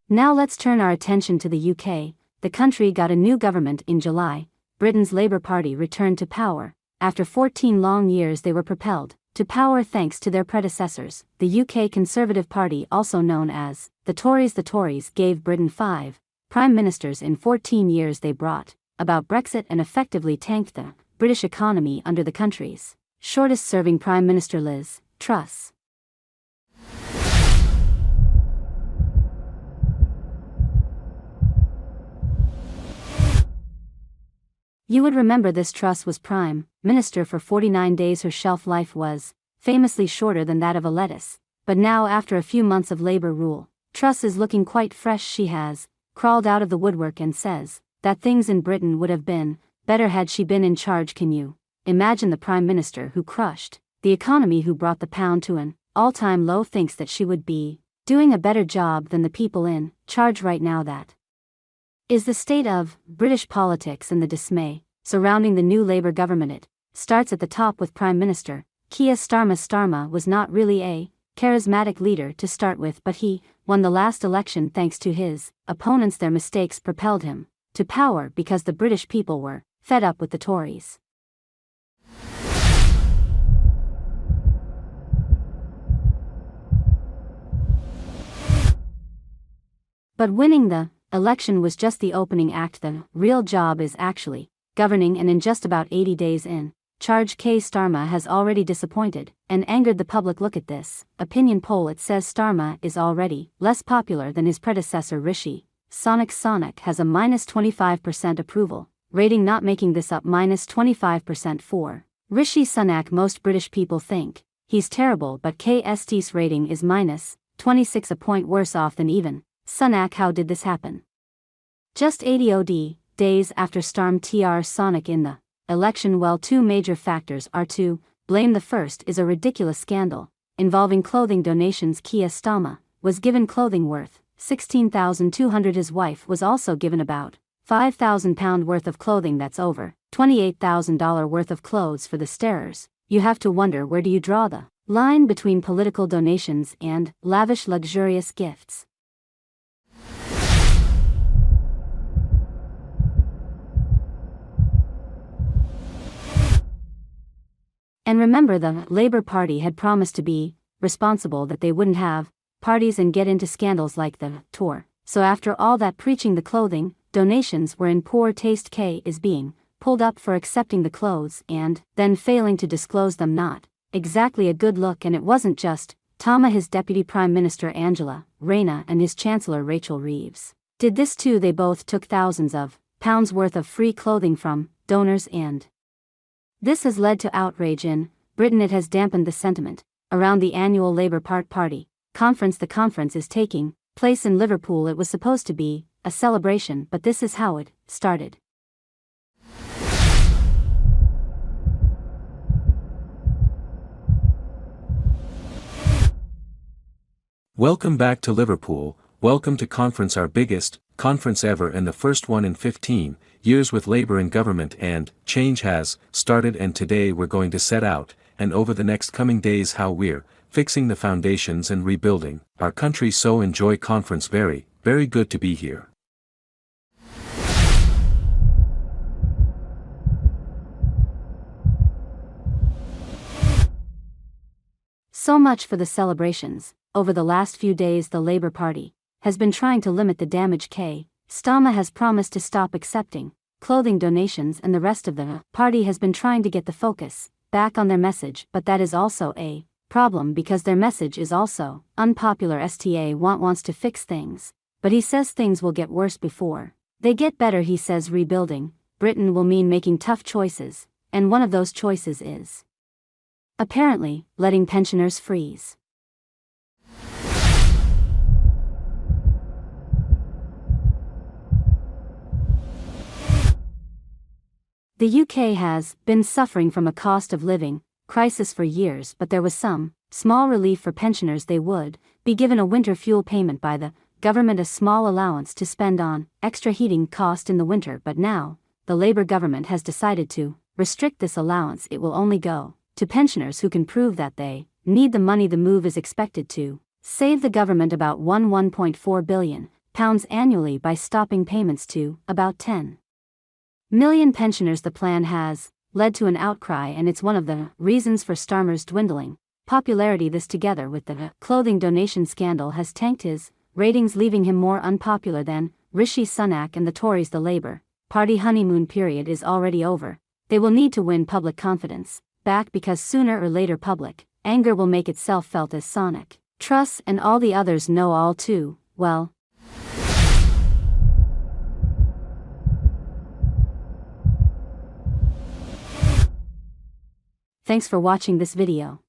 Now let's turn our attention to the UK. The country got a new government in July. Britain's Labour Party returned to power. After 14 long years they were propelled to power thanks to their predecessors, the UK Conservative Party, also known as the Tories. The Tories gave Britain 5 prime ministers in 14 years. They brought about Brexit and effectively tanked the British economy under the country's shortest-serving Prime Minister Liz Truss. You would remember this. Truss was Prime Minister for 49 days. Her shelf life was famously shorter than that of a lettuce. But now, after a few months of Labour rule, Truss is looking quite fresh. She has crawled out of the woodwork and says that things in Britain would have been better had she been in charge. Can you imagine the Prime Minister who crushed the economy, who brought the pound to an all-time low, thinks that she would be doing a better job than the people in charge right now? That is the state of British politics and the dismay surrounding the new Labour government. It starts at the top with Prime Minister Keir Starmer. Starmer was not really a charismatic leader to start with, but he won the last election thanks to his opponents. Their mistakes propelled him to power because the British people were fed up with the Tories. But winning the election was just the opening act. The real job is actually governing, and in just about 80 days in charge, Keir Starmer has already disappointed and angered the public. Look at this opinion poll. It says Starmer is already less popular than his predecessor Rishi Sunak. Sunak has a -25% approval rating, not making this up, -25% for Rishi Sunak. Most British people think he's terrible, but KST's rating is -26, a point worse off than even Sunak. How did this happen? Just 80 days after Starmer tr Sunak in the election. Well, two major factors are to blame. The first is a ridiculous scandal involving clothing donations. Keir Starmer was given clothing worth £16,200. His wife was also given about £5,000 worth of clothing. That's over $28,000 worth of clothes for the starers. You have to wonder, where do you draw the line between political donations and lavish, luxurious gifts? And remember, the Labour Party had promised to be responsible, that they wouldn't have parties and get into scandals like the tour. So after all that preaching, the clothing donations were in poor taste. Kay is being pulled up for accepting the clothes and then failing to disclose them. Not exactly a good look. And it wasn't just Tama. His Deputy Prime Minister Angela Rayner and his Chancellor Rachel Reeves did this too. They both took thousands of pounds worth of free clothing from donors, and this has led to outrage in Britain. It has dampened the sentiment around the annual Labour Party conference. The conference is taking place in Liverpool. It was supposed to be a celebration, but this is how it started. Welcome back to Liverpool. Welcome to conference, our biggest conference ever and the first one in 15 years with Labour in government, and change has started. And today we're going to set out, and over the next coming days, how we're fixing the foundations and rebuilding our country. So enjoy conference. Very, very good to be here. So much for the celebrations. Over the last few days, the Labour Party has been trying to limit the damage. Keir Starmer has promised to stop accepting clothing donations, and the rest of the party has been trying to get the focus back on their message, but that is also a problem because their message is also unpopular. Wants to fix things, but he says things will get worse before they get better. He says rebuilding Britain will mean making tough choices, and one of those choices is apparently letting pensioners freeze. The UK has been suffering from a cost of living crisis for years, but there was some small relief for pensioners. They would be given a winter fuel payment by the government, a small allowance to spend on extra heating cost in the winter. But now, the Labour government has decided to restrict this allowance. It will only go to pensioners who can prove that they need the money. The move is expected to save the government about £1.4 billion annually by stopping payments to about 10 million pensioners. The plan has led to an outcry, and it's one of the reasons for Starmer's dwindling popularity. This, together with the clothing donation scandal, has tanked his ratings, leaving him more unpopular than Rishi Sunak and the Tories. The Labour Party honeymoon period is already over. They will need to win public confidence back, because sooner or later public anger will make itself felt, as Sunak, Truss and all the others know all too well. Thanks for watching this video.